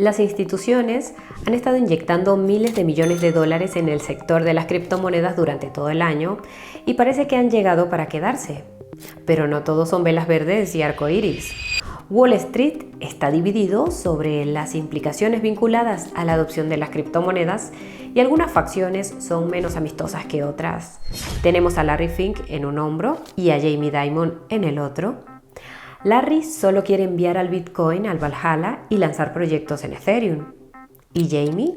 Las instituciones han estado inyectando miles de millones de dólares en el sector de las criptomonedas durante todo el año y parece que han llegado para quedarse. Pero no todos son velas verdes y arcoíris. Wall Street está dividido sobre las implicaciones vinculadas a la adopción de las criptomonedas y algunas facciones son menos amistosas que otras. Tenemos a Larry Fink en un hombro y a Jamie Dimon en el otro. Larry solo quiere enviar al Bitcoin al Valhalla y lanzar proyectos en Ethereum. ¿Y Jamie?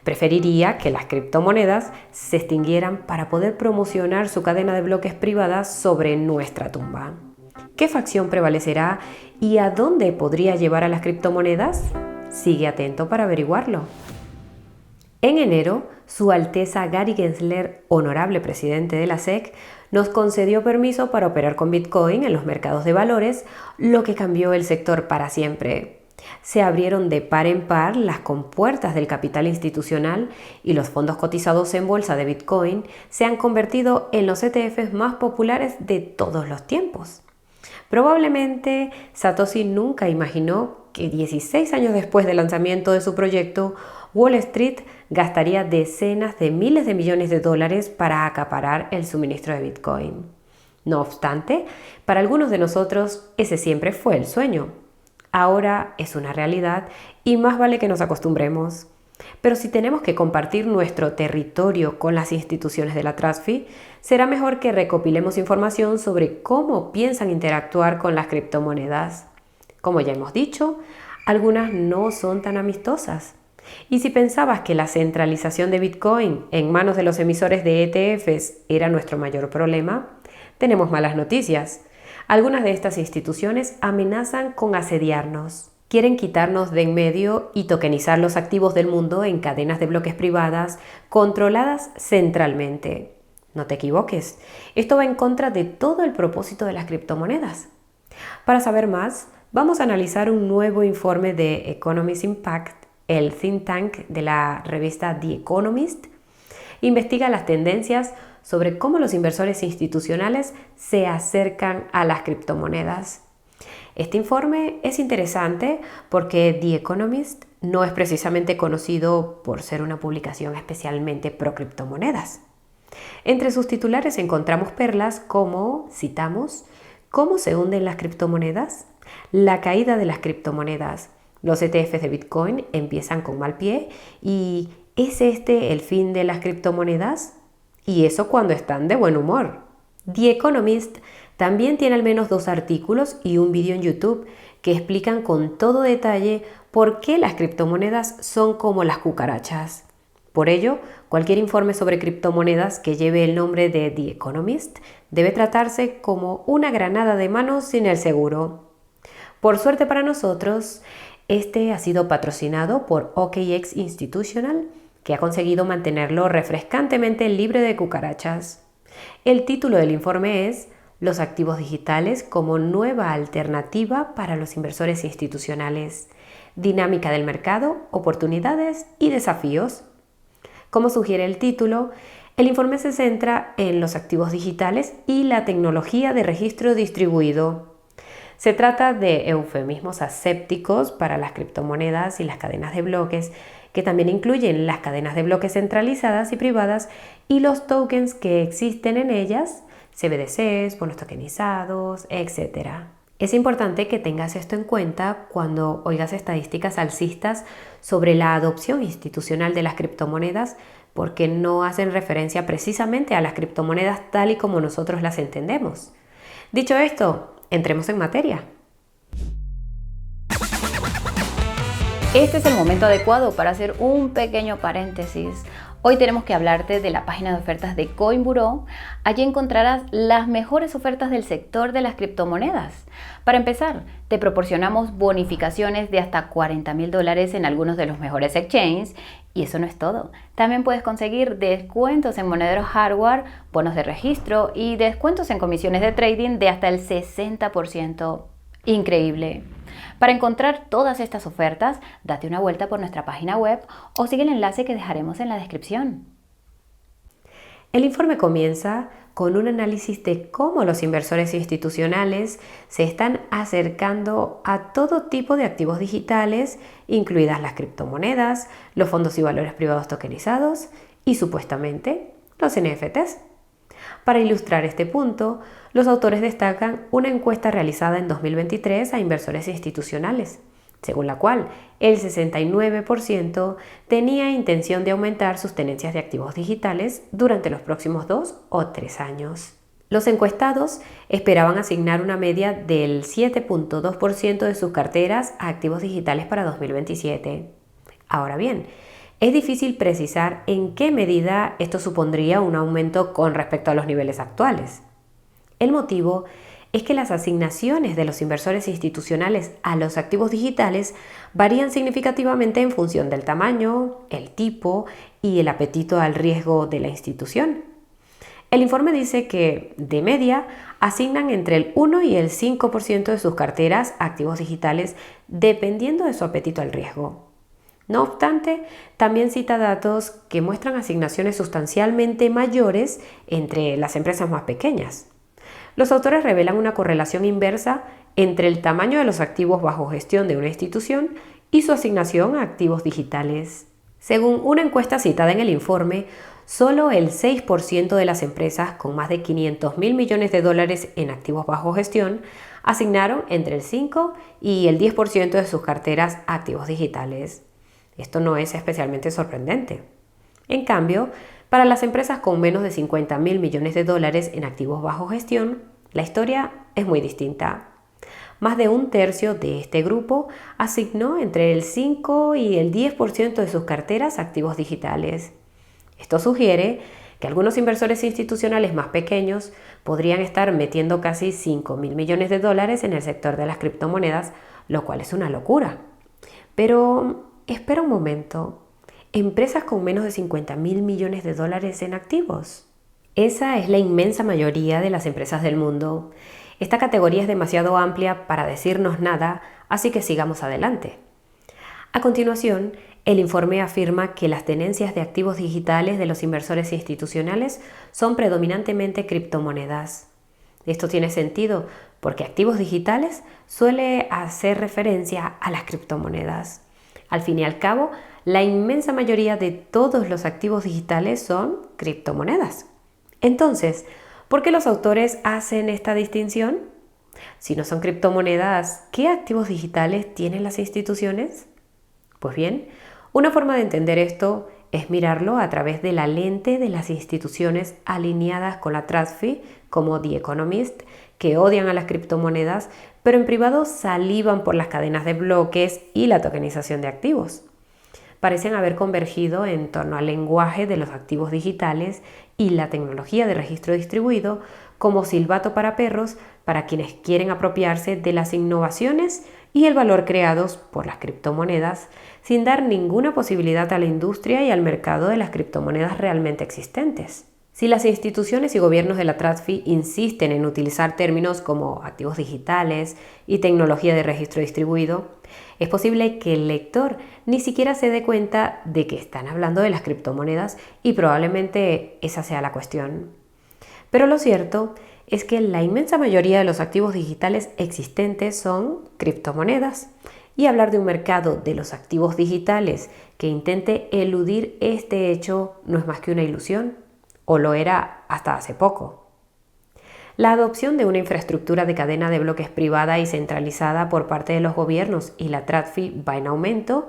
Preferiría que las criptomonedas se extinguieran para poder promocionar su cadena de bloques privadas sobre nuestra tumba. ¿Qué facción prevalecerá y a dónde podría llevar a las criptomonedas? Sigue atento para averiguarlo. En enero, Su Alteza Gary Gensler, honorable presidente de la SEC, nos concedió permiso para operar con Bitcoin en los mercados de valores, lo que cambió el sector para siempre. Se abrieron de par en par las compuertas del capital institucional y los fondos cotizados en bolsa de Bitcoin se han convertido en los ETFs más populares de todos los tiempos. Probablemente Satoshi nunca imaginó que 16 años después del lanzamiento de su proyecto, Wall Street gastaría decenas de miles de millones de dólares para acaparar el suministro de Bitcoin. No obstante, para algunos de nosotros ese siempre fue el sueño. Ahora es una realidad y más vale que nos acostumbremos. Pero si tenemos que compartir nuestro territorio con las instituciones de la TradFi, será mejor que recopilemos información sobre cómo piensan interactuar con las criptomonedas. Como ya hemos dicho, algunas no son tan amistosas. Y si pensabas que la centralización de Bitcoin en manos de los emisores de ETFs era nuestro mayor problema, tenemos malas noticias. Algunas de estas instituciones amenazan con asediarnos. Quieren quitarnos de en medio y tokenizar los activos del mundo en cadenas de bloques privadas controladas centralmente. No te equivoques, esto va en contra de todo el propósito de las criptomonedas. Para saber más, vamos a analizar un nuevo informe de Economist Impact, el think tank de la revista The Economist. Investiga las tendencias sobre cómo los inversores institucionales se acercan a las criptomonedas. Este informe es interesante porque The Economist no es precisamente conocido por ser una publicación especialmente pro criptomonedas. Entre sus titulares encontramos perlas como, citamos, ¿cómo se hunden las criptomonedas? La caída de las criptomonedas. Los ETFs de Bitcoin empiezan con mal pie y ¿es este el fin de las criptomonedas? Y eso cuando están de buen humor. The Economist también tiene al menos 2 artículos y un vídeo en YouTube que explican con todo detalle por qué las criptomonedas son como las cucarachas. Por ello, cualquier informe sobre criptomonedas que lleve el nombre de The Economist debe tratarse como una granada de mano sin el seguro. Por suerte para nosotros, este ha sido patrocinado por OKX Institutional, que ha conseguido mantenerlo refrescantemente libre de cucarachas. El título del informe es Los activos digitales como nueva alternativa para los inversores institucionales. Dinámica del mercado, oportunidades y desafíos. Como sugiere el título, el informe se centra en los activos digitales y la tecnología de registro distribuido. Se trata de eufemismos asépticos para las criptomonedas y las cadenas de bloques, que también incluyen las cadenas de bloques centralizadas y privadas y los tokens que existen en ellas, CBDCs, bonos tokenizados, etc. Es importante que tengas esto en cuenta cuando oigas estadísticas alcistas sobre la adopción institucional de las criptomonedas, porque no hacen referencia precisamente a las criptomonedas tal y como nosotros las entendemos. Dicho esto, entremos en materia. Este es el momento adecuado para hacer un pequeño paréntesis. Hoy tenemos que hablarte de la página de ofertas de CoinBureau. Allí encontrarás las mejores ofertas del sector de las criptomonedas. Para empezar, te proporcionamos bonificaciones de hasta $40,000 en algunos de los mejores exchanges. Y eso no es todo. También puedes conseguir descuentos en monederos hardware, bonos de registro y descuentos en comisiones de trading de hasta el 60%. Increíble. Para encontrar todas estas ofertas, date una vuelta por nuestra página web o sigue el enlace que dejaremos en la descripción. El informe comienza con un análisis de cómo los inversores institucionales se están acercando a todo tipo de activos digitales, incluidas las criptomonedas, los fondos y valores privados tokenizados y supuestamente los NFTs. Para ilustrar este punto, los autores destacan una encuesta realizada en 2023 a inversores institucionales, según la cual el 69% tenía intención de aumentar sus tenencias de activos digitales durante los próximos 2 o 3 años. Los encuestados esperaban asignar una media del 7.2% de sus carteras a activos digitales para 2027. Ahora bien, es difícil precisar en qué medida esto supondría un aumento con respecto a los niveles actuales. El motivo es que las asignaciones de los inversores institucionales a los activos digitales varían significativamente en función del tamaño, el tipo y el apetito al riesgo de la institución. El informe dice que, de media, asignan entre el 1 y el 5% de sus carteras a activos digitales dependiendo de su apetito al riesgo. No obstante, también cita datos que muestran asignaciones sustancialmente mayores entre las empresas más pequeñas. Los autores revelan una correlación inversa entre el tamaño de los activos bajo gestión de una institución y su asignación a activos digitales. Según una encuesta citada en el informe, solo el 6% de las empresas con más de 500.000 millones de dólares en activos bajo gestión asignaron entre el 5 y el 10% de sus carteras a activos digitales. Esto no es especialmente sorprendente. En cambio, para las empresas con menos de 50.000 millones de dólares en activos bajo gestión, la historia es muy distinta. Más de un tercio de este grupo asignó entre el 5 y el 10% de sus carteras a activos digitales. Esto sugiere que algunos inversores institucionales más pequeños podrían estar metiendo casi 5.000 millones de dólares en el sector de las criptomonedas, lo cual es una locura. Pero espera un momento. ¿Empresas con menos de 50.000 millones de dólares en activos? Esa es la inmensa mayoría de las empresas del mundo. Esta categoría es demasiado amplia para decirnos nada, así que sigamos adelante. A continuación, el informe afirma que las tenencias de activos digitales de los inversores institucionales son predominantemente criptomonedas. Esto tiene sentido porque activos digitales suele hacer referencia a las criptomonedas. Al fin y al cabo, la inmensa mayoría de todos los activos digitales son criptomonedas. Entonces, ¿por qué los autores hacen esta distinción? Si no son criptomonedas, ¿qué activos digitales tienen las instituciones? Pues bien, una forma de entender esto es mirarlo a través de la lente de las instituciones alineadas con la TradFi, como The Economist, que odian a las criptomonedas, pero en privado salivan por las cadenas de bloques y la tokenización de activos. Parecen haber convergido en torno al lenguaje de los activos digitales y la tecnología de registro distribuido como silbato para perros para quienes quieren apropiarse de las innovaciones y el valor creados por las criptomonedas sin dar ninguna posibilidad a la industria y al mercado de las criptomonedas realmente existentes. Si las instituciones y gobiernos de la TradFi insisten en utilizar términos como activos digitales y tecnología de registro distribuido, es posible que el lector ni siquiera se dé cuenta de que están hablando de las criptomonedas y probablemente esa sea la cuestión. Pero lo cierto es que la inmensa mayoría de los activos digitales existentes son criptomonedas. Y hablar de un mercado de los activos digitales que intente eludir este hecho no es más que una ilusión. O lo era hasta hace poco. La adopción de una infraestructura de cadena de bloques privada y centralizada por parte de los gobiernos y la TradFi va en aumento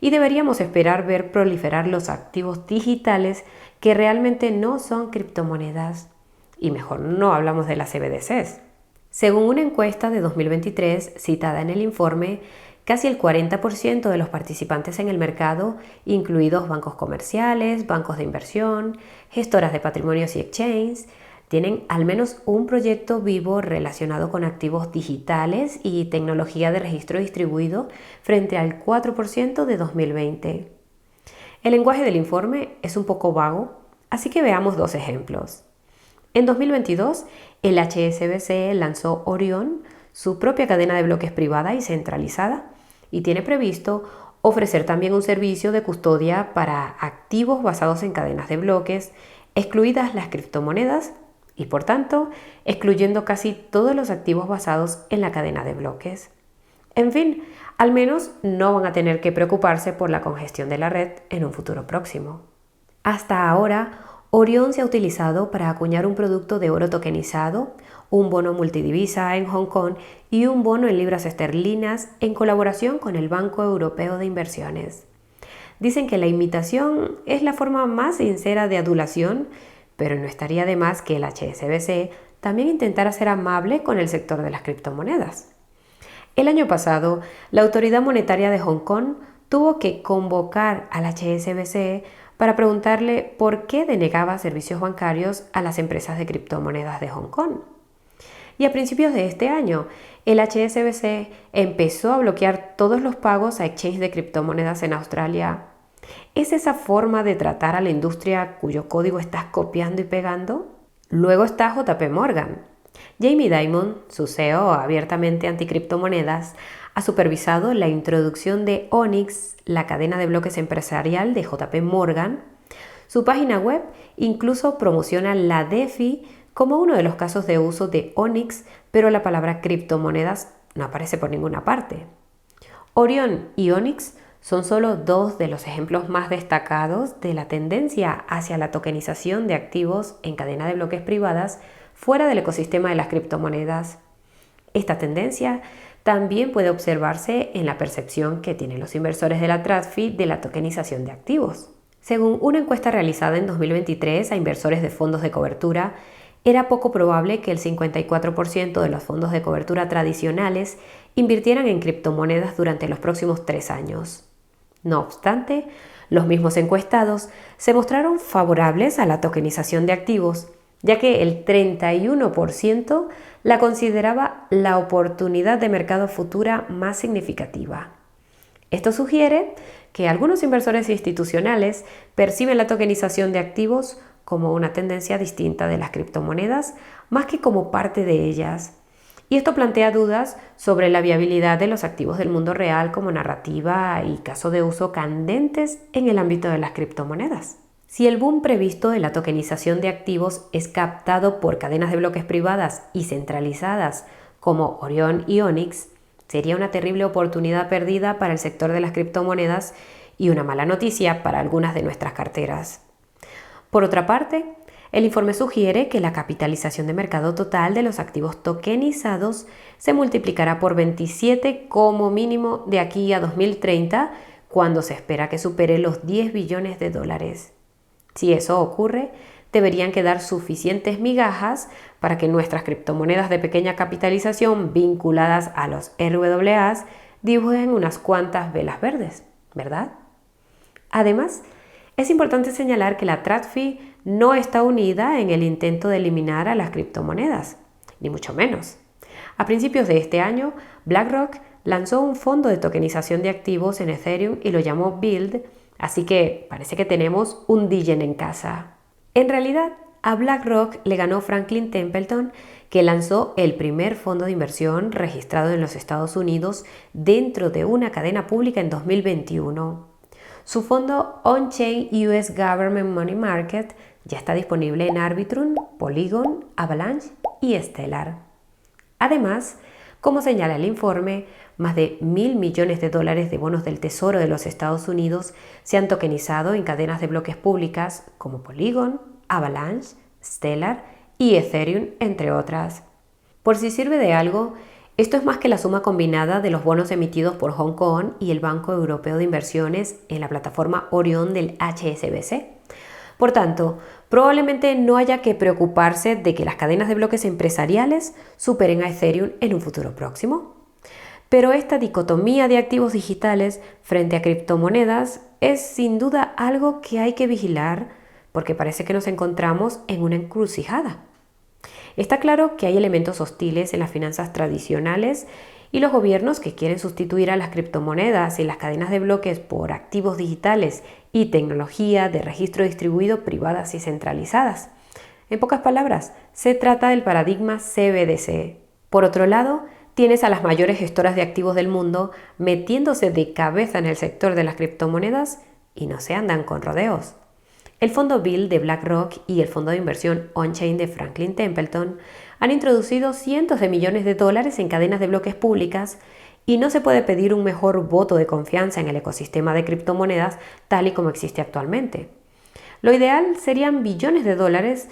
y deberíamos esperar ver proliferar los activos digitales que realmente no son criptomonedas. Y mejor no hablamos de las CBDCs. Según una encuesta de 2023 citada en el informe, casi el 40% de los participantes en el mercado, incluidos bancos comerciales, bancos de inversión, gestoras de patrimonios y exchanges, tienen al menos un proyecto vivo relacionado con activos digitales y tecnología de registro distribuido frente al 4% de 2020. El lenguaje del informe es un poco vago, así que veamos dos ejemplos. En 2022, el HSBC lanzó Orion, su propia cadena de bloques privada y centralizada, y tiene previsto ofrecer también un servicio de custodia para activos basados en cadenas de bloques excluidas las criptomonedas y por tanto excluyendo casi todos los activos basados en la cadena de bloques. En fin, al menos no van a tener que preocuparse por la congestión de la red en un futuro próximo. Hasta ahora, Orion se ha utilizado para acuñar un producto de oro tokenizado, un bono multidivisa en Hong Kong y un bono en libras esterlinas en colaboración con el Banco Europeo de Inversiones. Dicen que la imitación es la forma más sincera de adulación, pero no estaría de más que el HSBC también intentara ser amable con el sector de las criptomonedas. El año pasado, la Autoridad Monetaria de Hong Kong tuvo que convocar al HSBC para preguntarle por qué denegaba servicios bancarios a las empresas de criptomonedas de Hong Kong. Y a principios de este año, el HSBC empezó a bloquear todos los pagos a exchanges de criptomonedas en Australia. ¿Es esa forma de tratar a la industria cuyo código estás copiando y pegando? Luego está JP Morgan. Jamie Dimon, su CEO abiertamente anticriptomonedas, ha supervisado la introducción de Onyx, la cadena de bloques empresarial de JP Morgan. Su página web incluso promociona la DeFi como uno de los casos de uso de Onyx, pero la palabra criptomonedas no aparece por ninguna parte. Orion y Onyx son solo dos de los ejemplos más destacados de la tendencia hacia la tokenización de activos en cadena de bloques privadas fuera del ecosistema de las criptomonedas. Esta tendencia también puede observarse en la percepción que tienen los inversores de la TradFi de la tokenización de activos. Según una encuesta realizada en 2023 a inversores de fondos de cobertura, era poco probable que el 54% de los fondos de cobertura tradicionales invirtieran en criptomonedas durante los próximos 3 años. No obstante, los mismos encuestados se mostraron favorables a la tokenización de activos, ya que el 31% la consideraba la oportunidad de mercado futura más significativa. Esto sugiere que algunos inversores institucionales perciben la tokenización de activos como una tendencia distinta de las criptomonedas, más que como parte de ellas. Y esto plantea dudas sobre la viabilidad de los activos del mundo real como narrativa y caso de uso candentes en el ámbito de las criptomonedas. Si el boom previsto de la tokenización de activos es captado por cadenas de bloques privadas y centralizadas como Orion y Onyx, sería una terrible oportunidad perdida para el sector de las criptomonedas y una mala noticia para algunas de nuestras carteras. Por otra parte, el informe sugiere que la capitalización de mercado total de los activos tokenizados se multiplicará por 27 como mínimo de aquí a 2030, cuando se espera que supere los 10 billones de dólares. Si eso ocurre, deberían quedar suficientes migajas para que nuestras criptomonedas de pequeña capitalización vinculadas a los RWAs dibujen unas cuantas velas verdes, ¿verdad? Además, es importante señalar que la TradFi no está unida en el intento de eliminar a las criptomonedas, ni mucho menos. A principios de este año, BlackRock lanzó un fondo de tokenización de activos en Ethereum y lo llamó Build, así que parece que tenemos un Degen en casa. En realidad, a BlackRock le ganó Franklin Templeton, que lanzó el primer fondo de inversión registrado en los Estados Unidos dentro de una cadena pública en 2021. Su fondo On-Chain US Government Money Market ya está disponible en Arbitrum, Polygon, Avalanche y Stellar. Además, como señala el informe, más de $1.000 millones de bonos del Tesoro de los Estados Unidos se han tokenizado en cadenas de bloques públicas como Polygon, Avalanche, Stellar y Ethereum, entre otras. Por si sirve de algo, esto es más que la suma combinada de los bonos emitidos por Hong Kong y el Banco Europeo de Inversiones en la plataforma Orion del HSBC. Por tanto, probablemente no haya que preocuparse de que las cadenas de bloques empresariales superen a Ethereum en un futuro próximo. Pero esta dicotomía de activos digitales frente a criptomonedas es sin duda algo que hay que vigilar, porque parece que nos encontramos en una encrucijada. Está claro que hay elementos hostiles en las finanzas tradicionales y los gobiernos que quieren sustituir a las criptomonedas y las cadenas de bloques por activos digitales y tecnología de registro distribuido privadas y centralizadas. En pocas palabras, se trata del paradigma CBDC. Por otro lado, tienes a las mayores gestoras de activos del mundo metiéndose de cabeza en el sector de las criptomonedas y no se andan con rodeos. El fondo Bill de BlackRock y el fondo de inversión On-Chain de Franklin Templeton han introducido cientos de millones de dólares en cadenas de bloques públicas y no se puede pedir un mejor voto de confianza en el ecosistema de criptomonedas tal y como existe actualmente. Lo ideal serían billones de dólares,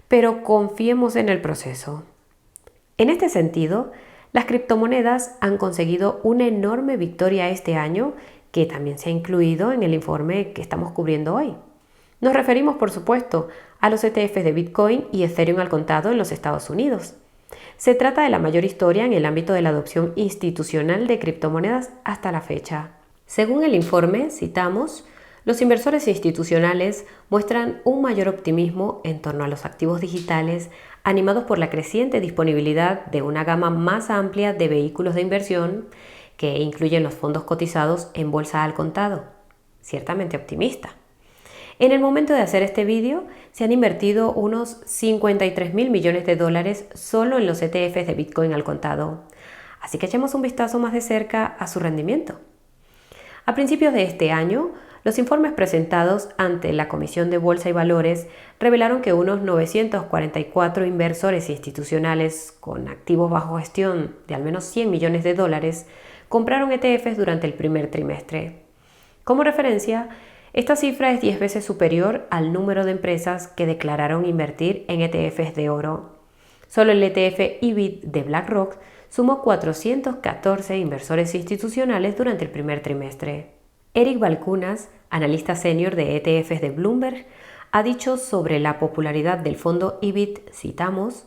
pero confiemos en el proceso. En este sentido, las criptomonedas han conseguido una enorme victoria este año que también se ha incluido en el informe que estamos cubriendo hoy. Nos referimos, por supuesto, a los ETFs de Bitcoin y Ethereum al contado en los Estados Unidos. Se trata de la mayor historia en el ámbito de la adopción institucional de criptomonedas hasta la fecha. Según el informe, citamos, los inversores institucionales muestran un mayor optimismo en torno a los activos digitales, animados por la creciente disponibilidad de una gama más amplia de vehículos de inversión que incluyen los fondos cotizados en bolsa al contado. Ciertamente optimista. En el momento de hacer este vídeo, se han invertido unos 53.000 millones de dólares solo en los ETFs de Bitcoin al contado. Así que echemos un vistazo más de cerca a su rendimiento. A principios de este año, los informes presentados ante la Comisión de Bolsa y Valores revelaron que unos 944 inversores institucionales con activos bajo gestión de al menos 100 millones de dólares compraron ETFs durante el primer trimestre. Como referencia, esta cifra es 10 veces superior al número de empresas que declararon invertir en ETFs de oro. Solo el ETF IBIT de BlackRock sumó 414 inversores institucionales durante el primer trimestre. Eric Balchunas, analista senior de ETFs de Bloomberg, ha dicho sobre la popularidad del fondo IBIT, citamos,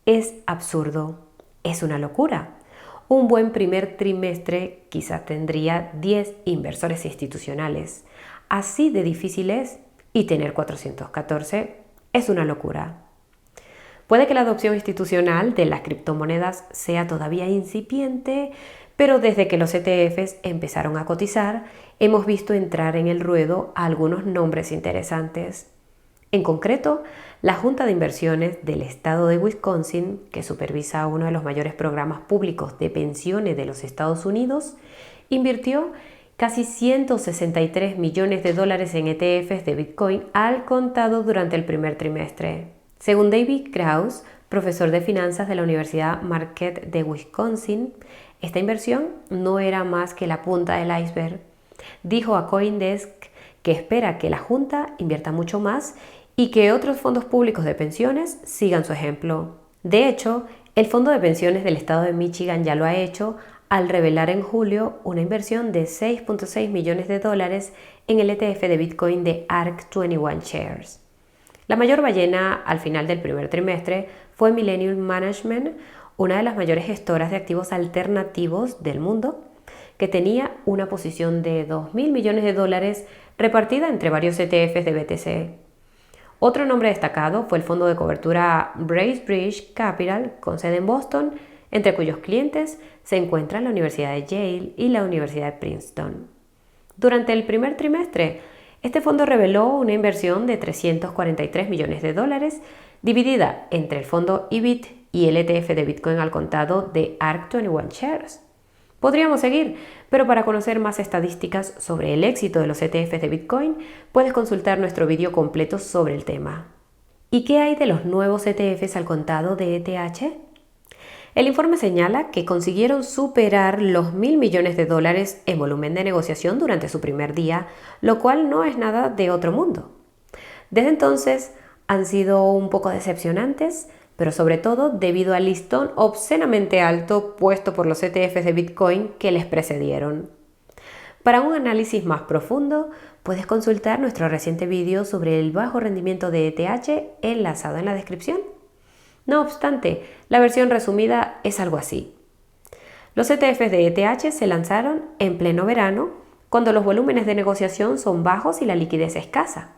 es absurdo, es una locura. Un buen primer trimestre quizás tendría 10 inversores institucionales. Así de difícil es, y tener 414 es una locura. Puede que la adopción institucional de las criptomonedas sea todavía incipiente, pero desde que los ETFs empezaron a cotizar, hemos visto entrar en el ruedo a algunos nombres interesantes. En concreto, la Junta de Inversiones del Estado de Wisconsin, que supervisa uno de los mayores programas públicos de pensiones de los Estados Unidos, invirtió casi 163 millones de dólares en ETFs de Bitcoin al contado durante el primer trimestre. Según David Krause, profesor de finanzas de la Universidad Marquette de Wisconsin, esta inversión no era más que la punta del iceberg. Dijo a CoinDesk que espera que la Junta invierta mucho más y que otros fondos públicos de pensiones sigan su ejemplo. De hecho, el Fondo de Pensiones del Estado de Michigan ya lo ha hecho al revelar en julio una inversión de 6.6 millones de dólares en el ETF de Bitcoin de ARK 21 Shares. La mayor ballena al final del primer trimestre fue Millennium Management, una de las mayores gestoras de activos alternativos del mundo, que tenía una posición de 2.000 millones de dólares repartida entre varios ETFs de BTC. Otro nombre destacado fue el fondo de cobertura Bracebridge Capital, con sede en Boston, entre cuyos clientes se encuentran la Universidad de Yale y la Universidad de Princeton. Durante el primer trimestre, este fondo reveló una inversión de 343 millones de dólares, dividida entre el fondo IBIT y el ETF de Bitcoin al contado de ARK 21 Shares. Podríamos seguir, pero para conocer más estadísticas sobre el éxito de los ETFs de Bitcoin, puedes consultar nuestro vídeo completo sobre el tema. ¿Y qué hay de los nuevos ETFs al contado de ETH? El informe señala que consiguieron superar los 1.000 millones de dólares en volumen de negociación durante su primer día, lo cual no es nada de otro mundo. Desde entonces han sido un poco decepcionantes, pero sobre todo debido al listón obscenamente alto puesto por los ETFs de Bitcoin que les precedieron. Para un análisis más profundo, puedes consultar nuestro reciente vídeo sobre el bajo rendimiento de ETH enlazado en la descripción. No obstante, la versión resumida es algo así. Los ETFs de ETH se lanzaron en pleno verano, cuando los volúmenes de negociación son bajos y la liquidez escasa.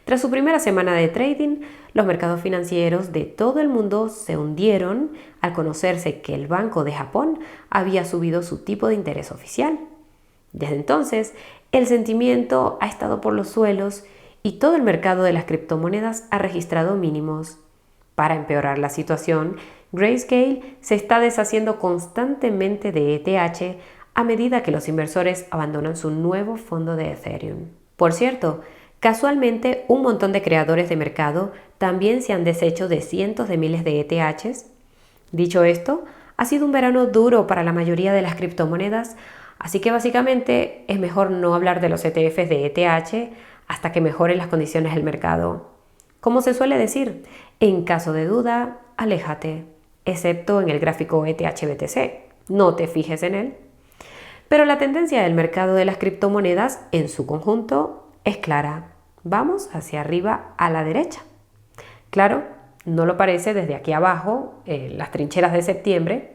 Tras su primera semana de trading, los mercados financieros de todo el mundo se hundieron al conocerse que el Banco de Japón había subido su tipo de interés oficial. Desde entonces, el sentimiento ha estado por los suelos y todo el mercado de las criptomonedas ha registrado mínimos. Para empeorar la situación, Grayscale se está deshaciendo constantemente de ETH a medida que los inversores abandonan su nuevo fondo de Ethereum. Por cierto, Casualmente, un montón de creadores de mercado también se han deshecho de cientos de miles de ETHs. Dicho esto, ha sido un verano duro para la mayoría de las criptomonedas, así que básicamente es mejor no hablar de los ETFs de ETH hasta que mejoren las condiciones del mercado. Como se suele decir, en caso de duda, aléjate, excepto en el gráfico ETH-BTC, no te fijes en él. Pero la tendencia del mercado de las criptomonedas en su conjunto es clara. Vamos hacia arriba a la derecha. Claro, no lo parece desde aquí abajo, en las trincheras de septiembre,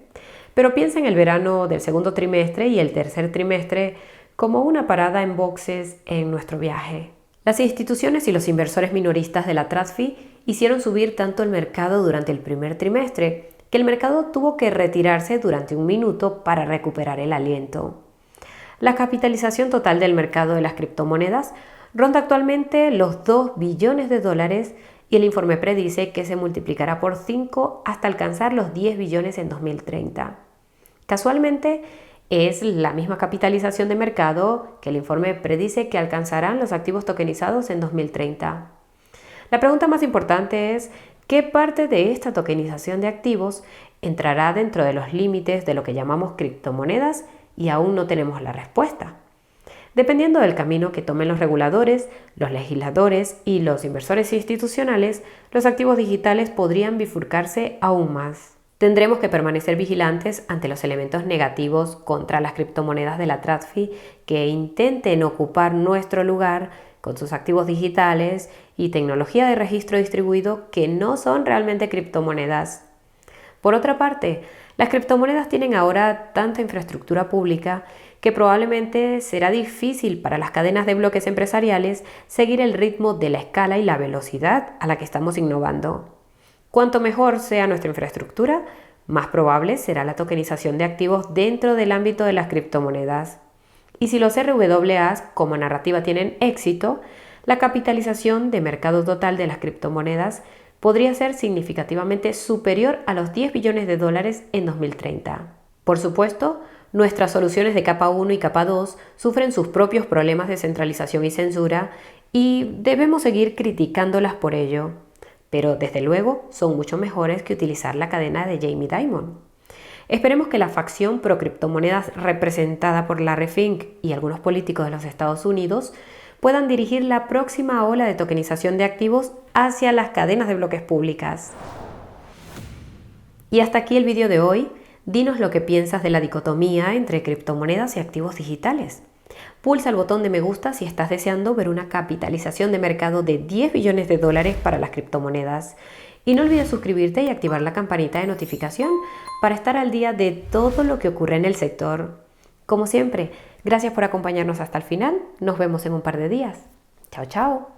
pero piensa en el verano del segundo trimestre y el tercer trimestre como una parada en boxes en nuestro viaje. Las instituciones y los inversores minoristas de la TradFi hicieron subir tanto el mercado durante el primer trimestre que el mercado tuvo que retirarse durante un minuto para recuperar el aliento. La capitalización total del mercado de las criptomonedas ronda actualmente los 2 billones de dólares y el informe predice que se multiplicará por 5 hasta alcanzar los 10 billones en 2030. Casualmente, es la misma capitalización de mercado que el informe predice que alcanzarán los activos tokenizados en 2030. La pregunta más importante es, ¿qué parte de esta tokenización de activos entrará dentro de los límites de lo que llamamos criptomonedas? Y aún no tenemos la respuesta. Dependiendo del camino que tomen los reguladores, los legisladores y los inversores institucionales, los activos digitales podrían bifurcarse aún más. Tendremos que permanecer vigilantes ante los elementos negativos contra las criptomonedas de la TradFi que intenten ocupar nuestro lugar con sus activos digitales y tecnología de registro distribuido que no son realmente criptomonedas. Por otra parte, las criptomonedas tienen ahora tanta infraestructura pública que probablemente será difícil para las cadenas de bloques empresariales seguir el ritmo de la escala y la velocidad a la que estamos innovando. Cuanto mejor sea nuestra infraestructura, más probable será la tokenización de activos dentro del ámbito de las criptomonedas. Y si los RWAs como narrativa tienen éxito, la capitalización de mercado total de las criptomonedas podría ser significativamente superior a los 10 billones de dólares en 2030. Por supuesto, nuestras soluciones de capa 1 y capa 2 sufren sus propios problemas de centralización y censura y debemos seguir criticándolas por ello. Pero desde luego son mucho mejores que utilizar la cadena de Jamie Dimon. Esperemos que la facción pro criptomonedas representada por Larry Fink y algunos políticos de los Estados Unidos puedan dirigir la próxima ola de tokenización de activos hacia las cadenas de bloques públicas. Y hasta aquí el vídeo de hoy. Dinos lo que piensas de la dicotomía entre criptomonedas y activos digitales. Pulsa el botón de me gusta si estás deseando ver una capitalización de mercado de 10 billones de dólares para las criptomonedas. Y no olvides suscribirte y activar la campanita de notificación para estar al día de todo lo que ocurre en el sector. Como siempre, gracias por acompañarnos hasta el final. Nos vemos en un par de días. Chao, chao.